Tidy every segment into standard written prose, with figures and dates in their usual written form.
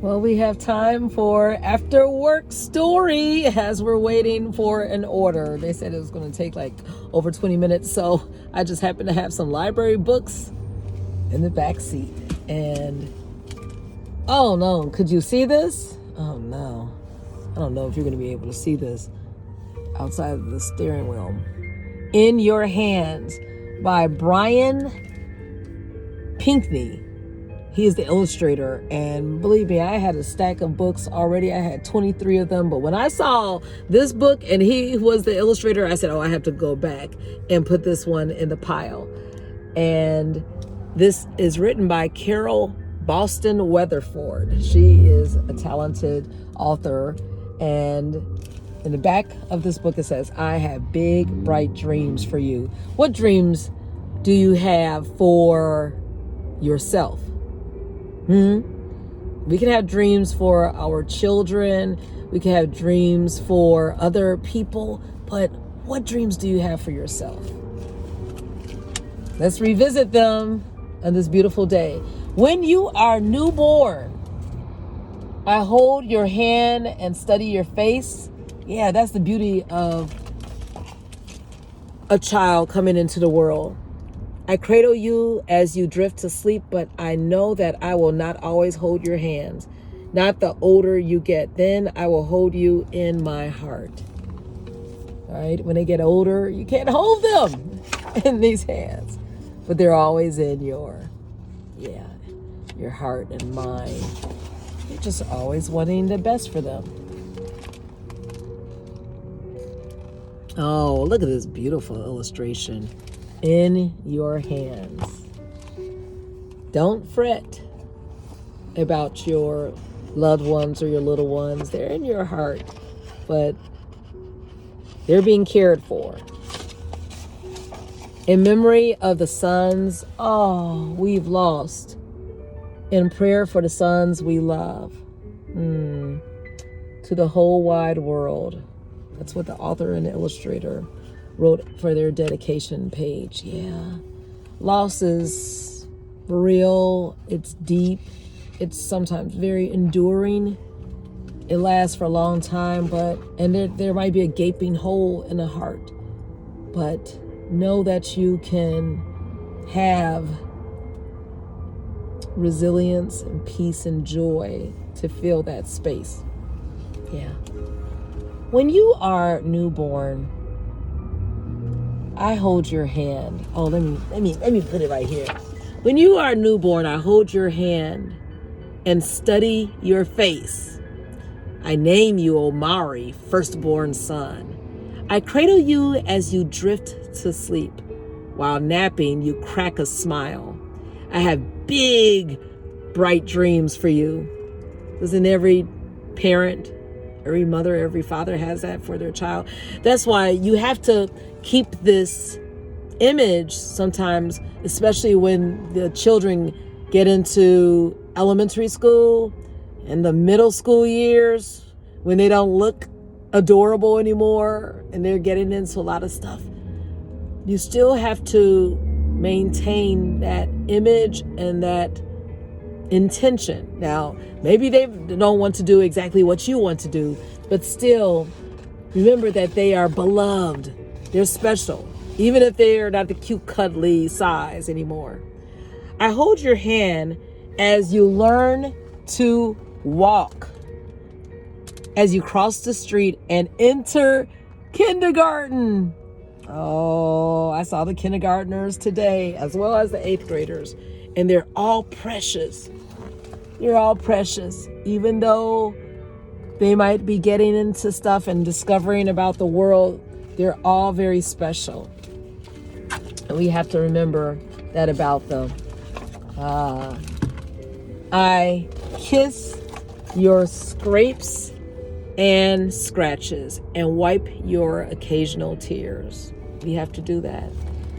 Well, we have time for after work story as we're waiting for an order. They said it was going to take like over 20 minutes. So I just happen to have some library books in the back seat. And oh no, could you see this? Oh no. I don't know if you're going to be able to see this outside of the steering wheel. In Your Hands by Brian Pinkney. He is the illustrator, and believe me, I had a stack of books already. I had 23 of them, but when I saw this book and he was the illustrator, I said, oh, I have to go back and put this one in the pile. And this is written by Carol Boston Weatherford. She is a talented author, and in the back of this book it says, I have big, bright dreams for you. What dreams do you have for yourself? We can have dreams for our children. We can have dreams for other people. But what dreams do you have for yourself? Let's revisit them on this beautiful day. When you are newborn, I hold your hand and study your face. Yeah, that's the beauty of a child coming into the world. I cradle you as you drift to sleep, but I know that I will not always hold your hands. Not the older you get, then I will hold you in my heart. All right, when they get older, you can't hold them in these hands, but they're always in your heart and mind. You're just always wanting the best for them. Oh, look at this beautiful illustration. In your hands. Don't fret about your loved ones or your little ones. They're in your heart, but they're being cared for. In memory of the sons, we've lost. In prayer for the sons we love. To the whole wide world. That's what the author and the illustrator wrote for their dedication page. Yeah. Loss is real. It's deep. It's sometimes very enduring. It lasts for a long time, and there might be a gaping hole in the heart. But know that you can have resilience and peace and joy to fill that space. Yeah. When you are newborn, I hold your hand. Oh, let me put it right here. When you are newborn, I hold your hand and study your face. I name you Omari, firstborn son. I cradle you as you drift to sleep. While napping, you crack a smile. I have big, bright dreams for you. Doesn't every parent, every mother, every father has that for their child? That's why you have to keep this image sometimes, especially when the children get into elementary school and the middle school years, when they don't look adorable anymore and they're getting into a lot of stuff. You still have to maintain that image and that intention. Now, maybe they don't want to do exactly what you want to do, but still remember that they are beloved. They're special, even if they are not the cute, cuddly size anymore. I hold your hand as you learn to walk, as you cross the street and enter kindergarten. Oh, I saw the kindergartners today, as well as the 8th graders, and they're all precious. You're all precious, even though they might be getting into stuff and discovering about the world. They're all very special. And we have to remember that about them. I kiss your scrapes and scratches and wipe your occasional tears. We have to do that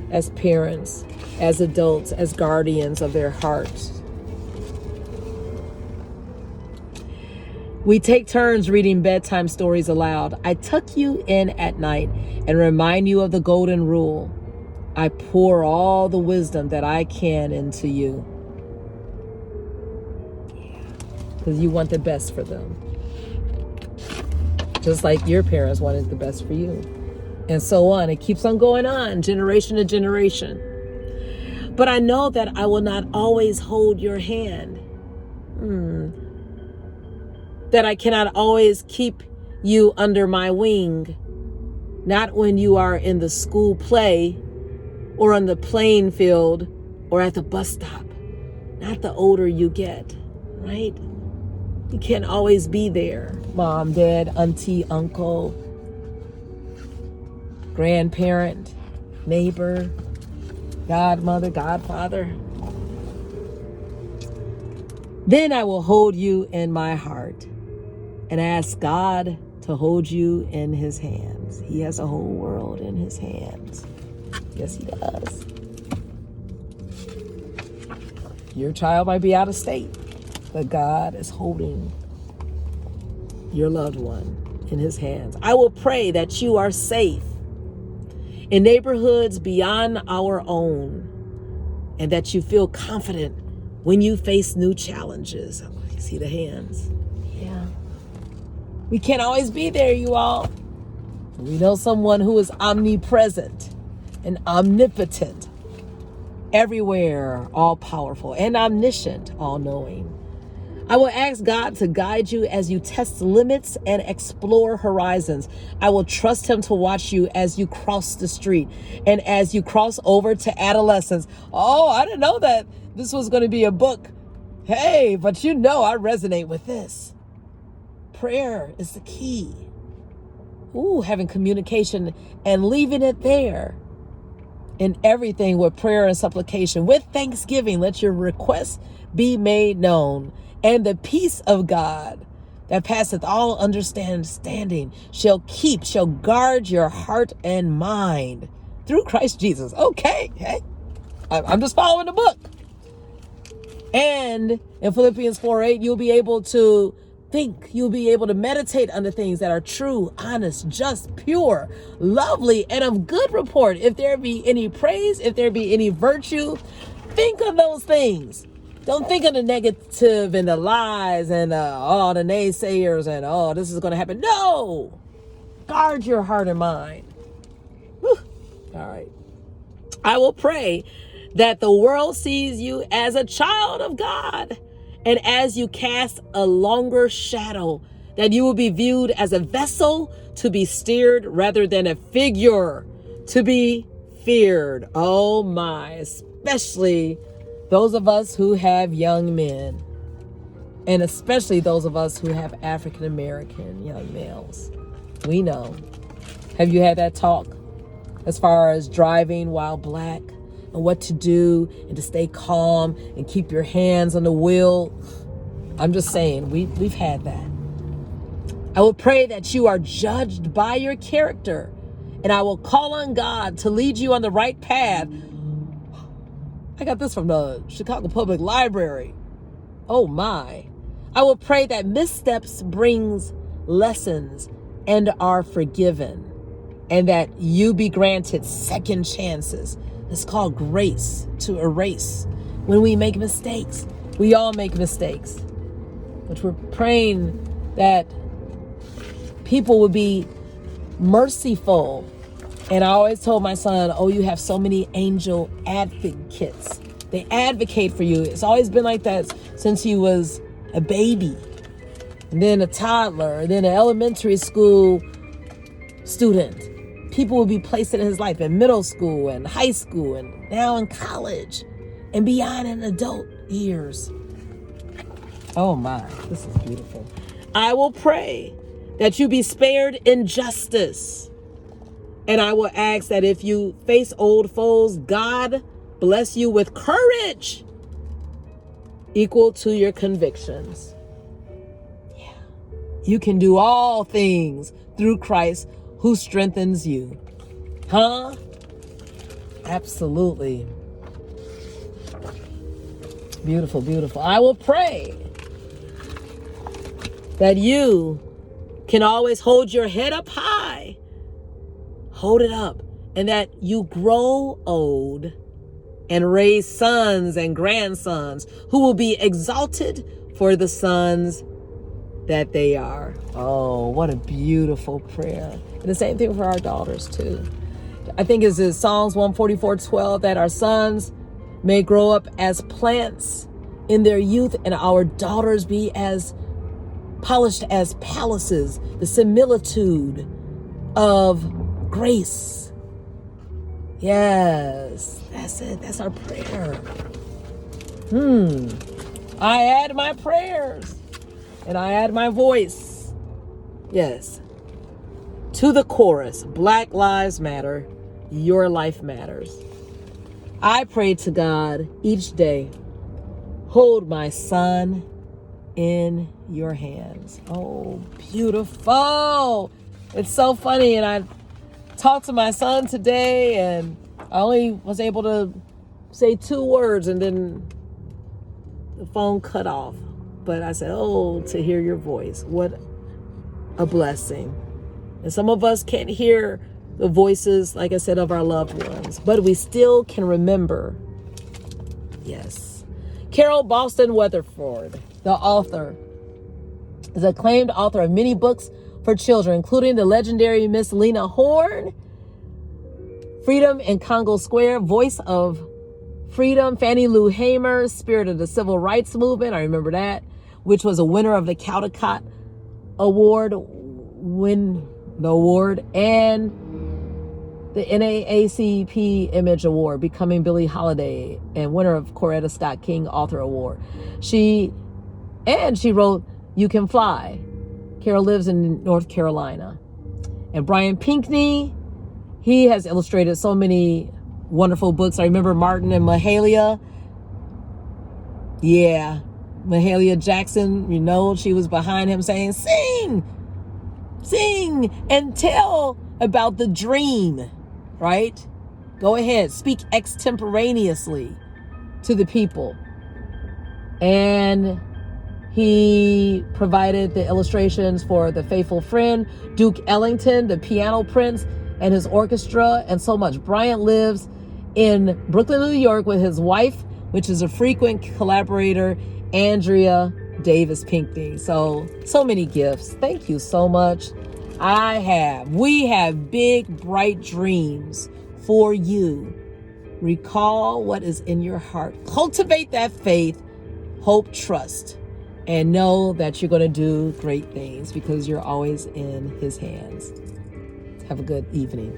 as parents, as adults, as guardians of their hearts. We take turns reading bedtime stories aloud. I tuck you in at night and remind you of the golden rule. I pour all the wisdom that I can into you. because you want the best for them. Just like your parents wanted the best for you. And so on. It keeps on going on, generation to generation. But I know that I will not always hold your hand. That I cannot always keep you under my wing. Not when you are in the school play or on the playing field or at the bus stop. Not the older you get, right? You can't always be there. Mom, dad, auntie, uncle, grandparent, neighbor, godmother, godfather. Then I will hold you in my heart and ask God to hold you in his hands. He has a whole world in his hands. Yes, he does. Your child might be out of state, but God is holding your loved one in his hands. I will pray that you are safe in neighborhoods beyond our own, and that you feel confident when you face new challenges. Oh, you see the hands? Yeah. We can't always be there, you all. We know someone who is omnipresent and omnipotent, everywhere, all-powerful, and omniscient, all-knowing. I will ask God to guide you as you test limits and explore horizons. I will trust him to watch you as you cross the street and as you cross over to adolescence. Oh, I didn't know that this was going to be a book. Hey, but you know I resonate with this. Prayer is the key. Having communication and leaving it there. In everything with prayer and supplication, with thanksgiving, let your requests be made known. And the peace of God that passeth all understanding shall guard your heart and mind through Christ Jesus. Okay, hey, I'm just following the book. And in Philippians 4:8, you'll be able to think, you'll be able to meditate on the things that are true, honest, just, pure, lovely, and of good report. If there be any praise, if there be any virtue, think of those things. Don't think of the negative and the lies and all the naysayers and this is going to happen. No! Guard your heart and mind. Whew. All right. I will pray that the world sees you as a child of God, and as you cast a longer shadow, that you will be viewed as a vessel to be steered rather than a figure to be feared. Oh my, especially those of us who have young men, and especially those of us who have African American young males. We know. Have you had that talk as far as driving while black and what to do and to stay calm and keep your hands on the wheel? I'm just saying, we've had that. I will pray that you are judged by your character, and I will call on God to lead you on the right path. I got this from the Chicago Public Library. Oh my. I will pray that missteps brings lessons and are forgiven, and that you be granted second chances. It's called grace to erase. When we make mistakes, we all make mistakes. But we're praying that people would be merciful. And I always told my son, you have so many angel advocates. They advocate for you. It's always been like that since he was a baby, and then a toddler, and then an elementary school student. People will be placed in his life in middle school and high school and now in college and beyond in adult years. Oh my, this is beautiful. I will pray that you be spared injustice. And I will ask that if you face old foes, God bless you with courage equal to your convictions. Yeah. You can do all things through Christ who strengthens you. Huh? Absolutely. Beautiful, beautiful. I will pray that you can always hold your head up high. Hold it up. And that you grow old and raise sons and grandsons who will be exalted for the sons that they are. Oh, what a beautiful prayer. And the same thing for our daughters too. I think it's in Psalms 144:12 that our sons may grow up as plants in their youth and our daughters be as polished as palaces, the similitude of grace. Yes, that's it. That's our prayer. I add my prayers and I add my voice. Yes. To the chorus, Black Lives Matter, your life matters. I pray to God each day, hold my son in your hands. Oh, beautiful. It's so funny. And I talked to my son today and I only was able to say 2 words and then the phone cut off. But I said, oh, to hear your voice. What a blessing. And some of us can't hear the voices, like I said, of our loved ones, but we still can remember. Yes. Carol Boston Weatherford, the author, is an acclaimed author of many books for children, including the legendary Miss Lena Horne, Freedom in Congo Square, Voice of Freedom, Fannie Lou Hamer, Spirit of the Civil Rights Movement, I remember that, which was a winner of the Caldecott Award, and the NAACP Image Award, Becoming Billie Holiday, and winner of Coretta Scott King Author Award. She wrote You Can Fly. Carol lives in North Carolina. And Brian Pinkney, he has illustrated so many wonderful books. I remember Martin and Mahalia. Yeah, Mahalia Jackson, she was behind him saying, sing and tell about the dream, right? Go ahead, speak extemporaneously to the people. And he provided the illustrations for The Faithful Friend, Duke Ellington, The Piano Prince, and his orchestra, and so much. Bryant lives in Brooklyn, New York with his wife, which is a frequent collaborator, Andrea Davis Pinkney. So many gifts. Thank you so much. We have big, bright dreams for you. Recall what is in your heart. Cultivate that faith, hope, trust, and know that you're going to do great things because you're always in his hands. Have a good evening.